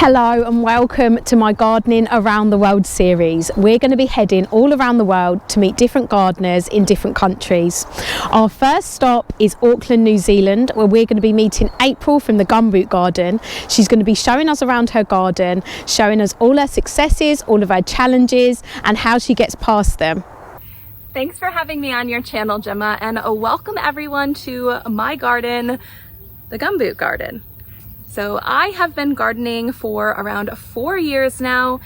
Hello and welcome to my Gardening Around the World series. We're going to be heading all around the world to meet different gardeners in different countries. Our first stop is Auckland, New Zealand, where we're going to be meeting April from the Gumboot Garden. She's going to be showing us around her garden, showing us all her successes, all of her challenges and how she gets past them. Thanks for having me on your channel, Gemma, and welcome everyone to my garden, the Gumboot Garden. So I have been gardening for around 4 years now,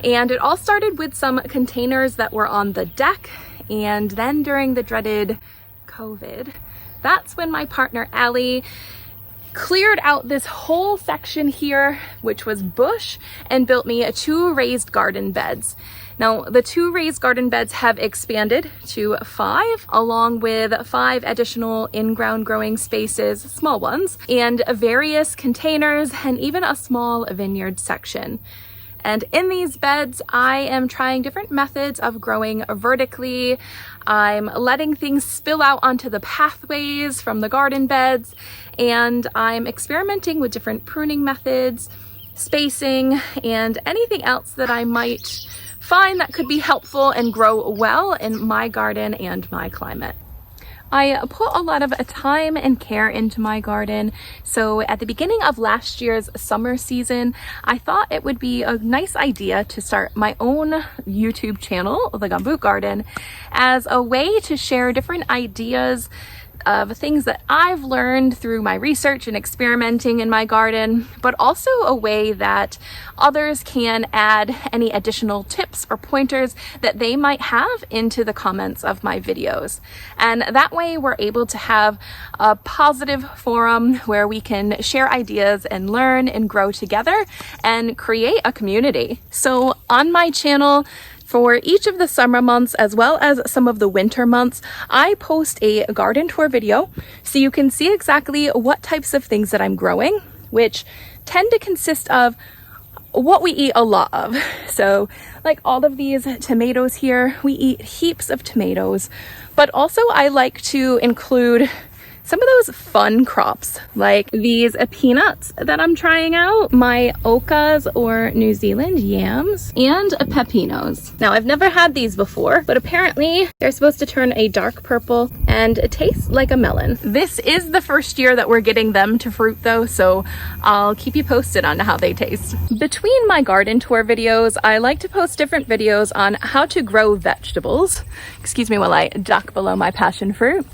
and it all started with some containers that were on the deck, and then during the dreaded COVID, that's when my partner Allie cleared out this whole section here, which was bush, and built me 2 raised garden beds. Now, the 2 raised garden beds have expanded to 5, along with 5 additional in-ground growing spaces, small ones, and various containers, and even a small vineyard section. And in these beds, I am trying different methods of growing vertically. I'm letting things spill out onto the pathways from the garden beds, and I'm experimenting with different pruning methods, spacing, and anything else that I might find that could be helpful and grow well in my garden and my climate. I put a lot of time and care into my garden. So at the beginning of last year's summer season, I thought it would be a nice idea to start my own YouTube channel, the Gumboot Garden, as a way to share different ideas of things that I've learned through my research and experimenting in my garden, but also a way that others can add any additional tips or pointers that they might have into the comments of my videos. And that way we're able to have a positive forum where we can share ideas and learn and grow together and create a community. So on my channel, for each of the summer months, as well as some of the winter months, I post a garden tour video so you can see exactly what types of things that I'm growing, which tend to consist of what we eat a lot of. So like all of these tomatoes here, we eat heaps of tomatoes, but also I like to include some of those fun crops, like these peanuts that I'm trying out, my okas or New Zealand yams, and pepinos. Now, I've never had these before, but apparently they're supposed to turn a dark purple and taste like a melon. This is the first year that we're getting them to fruit though, so I'll keep you posted on how they taste. Between my garden tour videos, I like to post different videos on how to grow vegetables. Excuse me while I duck below my passion fruit.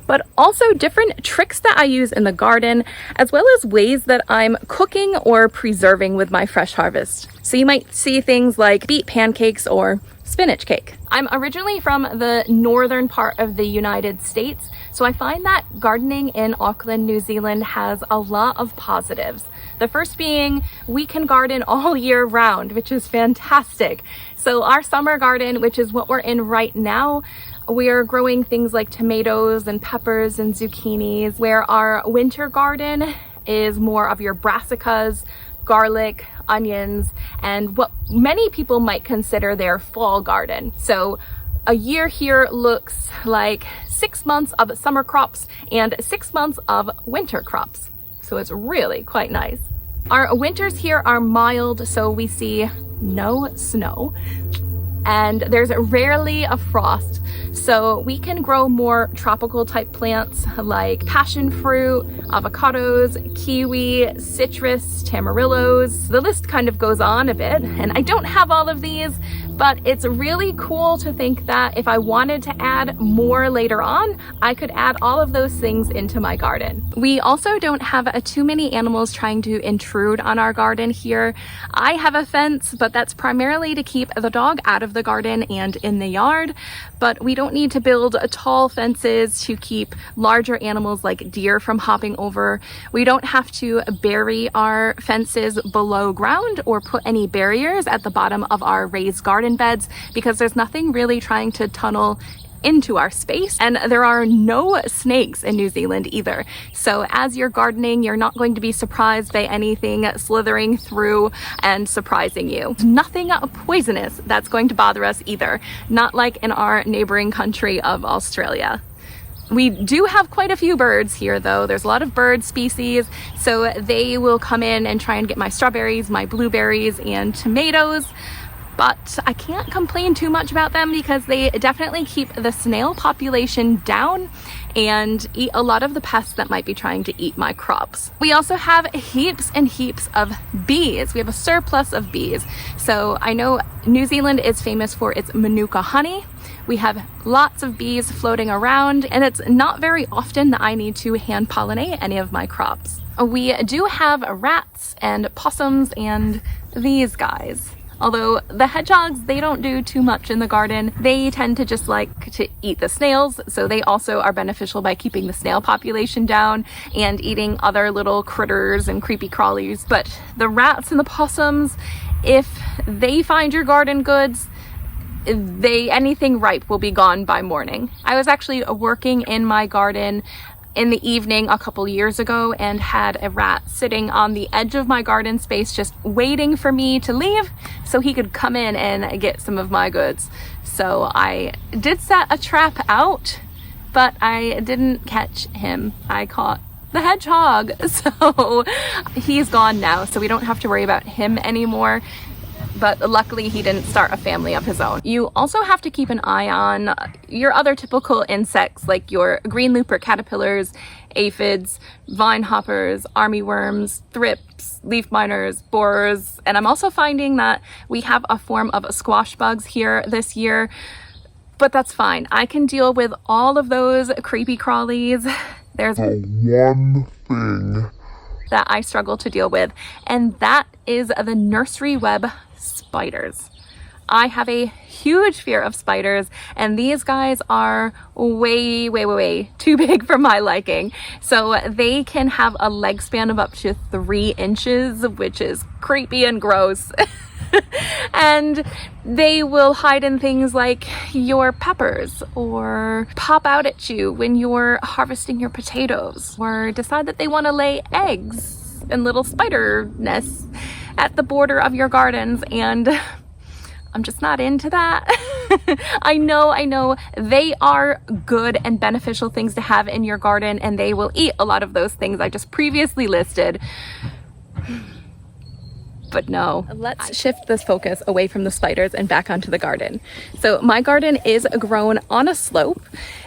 But also different tricks that I use in the garden, as well as ways that I'm cooking or preserving with my fresh harvest. So you might see things like beet pancakes or spinach cake. I'm originally from the northern part of the United States, so I find that gardening in Auckland, New Zealand has a lot of positives. The first being we can garden all year round, which is fantastic. So our summer garden, which is what we're in right now, we are growing things like tomatoes and peppers and zucchinis, where our winter garden is more of your brassicas, garlic, onions, and what many people might consider their fall garden. So a year here looks like 6 months of summer crops and 6 months of winter crops. So it's really quite nice. Our winters here are mild, so we see no snow, and there's rarely a frost. So we can grow more tropical type plants like passion fruit, avocados, kiwi, citrus, tamarillos. The list kind of goes on a bit, and I don't have all of these, but it's really cool to think that if I wanted to add more later on, I could add all of those things into my garden. We also don't have too many animals trying to intrude on our garden here. I have a fence, but that's primarily to keep the dog out of the garden and in the yard, but we don't need to build tall fences to keep larger animals like deer from hopping over. We don't have to bury our fences below ground or put any barriers at the bottom of our raised garden beds, because there's nothing really trying to tunnel into our space, and there are no snakes in New Zealand either. So as you're gardening, you're not going to be surprised by anything slithering through and surprising you. Nothing poisonous that's going to bother us either, not like in our neighboring country of Australia. We do have quite a few birds here though. There's a lot of bird species, so they will come in and try and get my strawberries, my blueberries, and tomatoes. But I can't complain too much about them because they definitely keep the snail population down and eat a lot of the pests that might be trying to eat my crops. We also have heaps and heaps of bees. We have a surplus of bees. So I know New Zealand is famous for its manuka honey. We have lots of bees floating around, and it's not very often that I need to hand pollinate any of my crops. We do have rats and possums and these guys. Although the hedgehogs, they don't do too much in the garden. They tend to just like to eat the snails, so they also are beneficial by keeping the snail population down and eating other little critters and creepy crawlies. But the rats and the possums, if they find your garden goods, anything ripe will be gone by morning. I was actually working in my garden in the evening a couple years ago and had a rat sitting on the edge of my garden space just waiting for me to leave so he could come in and get some of my goods. So I did set a trap out, but I didn't catch him. I caught the hedgehog. So he's gone now, so we don't have to worry about him anymore. But luckily he didn't start a family of his own. You also have to keep an eye on your other typical insects like your green looper caterpillars, aphids, vine hoppers, armyworms, thrips, leaf miners, borers, and I'm also finding that we have a form of squash bugs here this year, but that's fine. I can deal with all of those creepy crawlies. There's one thing that I struggle to deal with, and that is the nursery web spiders. I have a huge fear of spiders, and these guys are way too big for my liking. So they can have a leg span of up to 3 inches, which is creepy and gross. And they will hide in things like your peppers, or pop out at you when you're harvesting your potatoes, or decide that they want to lay eggs in little spider nests at the border of your gardens, and I'm just not into that. I know they are good and beneficial things to have in your garden, and they will eat a lot of those things I just previously listed. But no, let's shift this focus away from the spiders and back onto the garden. So my garden is grown on a slope,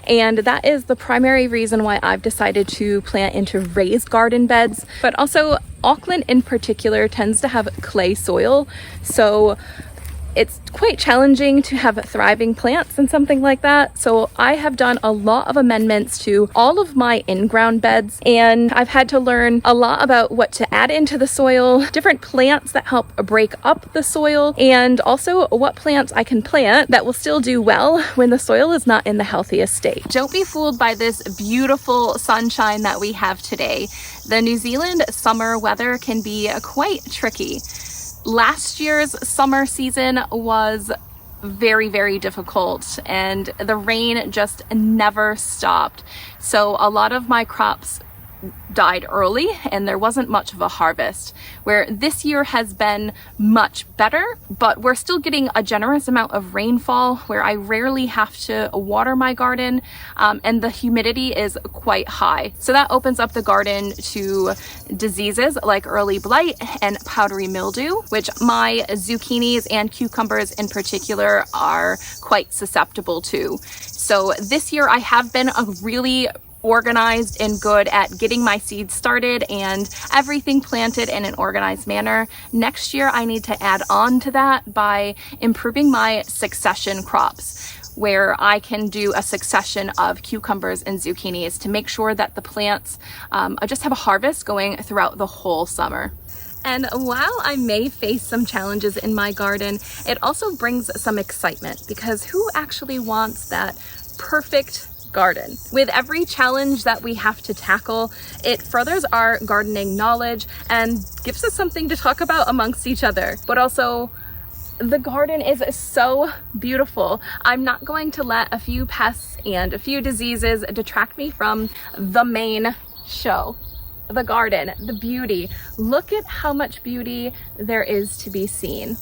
and that is the primary reason why I've decided to plant into raised garden beds. But also Auckland in particular tends to have clay soil, so it's quite challenging to have thriving plants and something like that. So I have done a lot of amendments to all of my in-ground beds, and I've had to learn a lot about what to add into the soil, different plants that help break up the soil, and also what plants I can plant that will still do well when the soil is not in the healthiest state. Don't be fooled by this beautiful sunshine that we have today. The New Zealand summer weather can be quite tricky. Last year's summer season was very difficult, and the rain just never stopped. So a lot of my crops died early and there wasn't much of a harvest, where this year has been much better, but we're still getting a generous amount of rainfall where I rarely have to water my garden, and the humidity is quite high. So that opens up the garden to diseases like early blight and powdery mildew, which my zucchinis and cucumbers in particular are quite susceptible to. So this year I have been really organized and good at getting my seeds started and everything planted in an organized manner. Next year I need to add on to that by improving my succession crops, where I can do a succession of cucumbers and zucchinis to make sure that the plants just have a harvest going throughout the whole summer. And while I may face some challenges in my garden, it also brings some excitement, because who actually wants that perfect garden? With every challenge that we have to tackle, it furthers our gardening knowledge and gives us something to talk about amongst each other. But also, the garden is so beautiful. I'm not going to let a few pests and a few diseases detract me from the main show. The garden, the beauty. Look at how much beauty there is to be seen.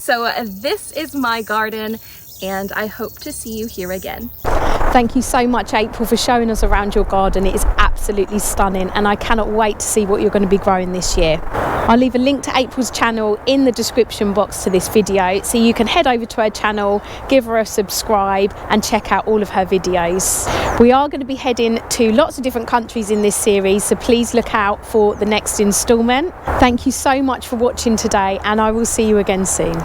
So this is my garden, and I hope to see you here again. Thank you so much, April, for showing us around your garden. It is absolutely stunning, and I cannot wait to see what you're going to be growing this year. I'll leave a link to April's channel in the description box to this video, so you can head over to her channel, give her a subscribe and check out all of her videos. We are going to be heading to lots of different countries in this series, so please look out for the next instalment. Thank you so much for watching today, and I will see you again soon.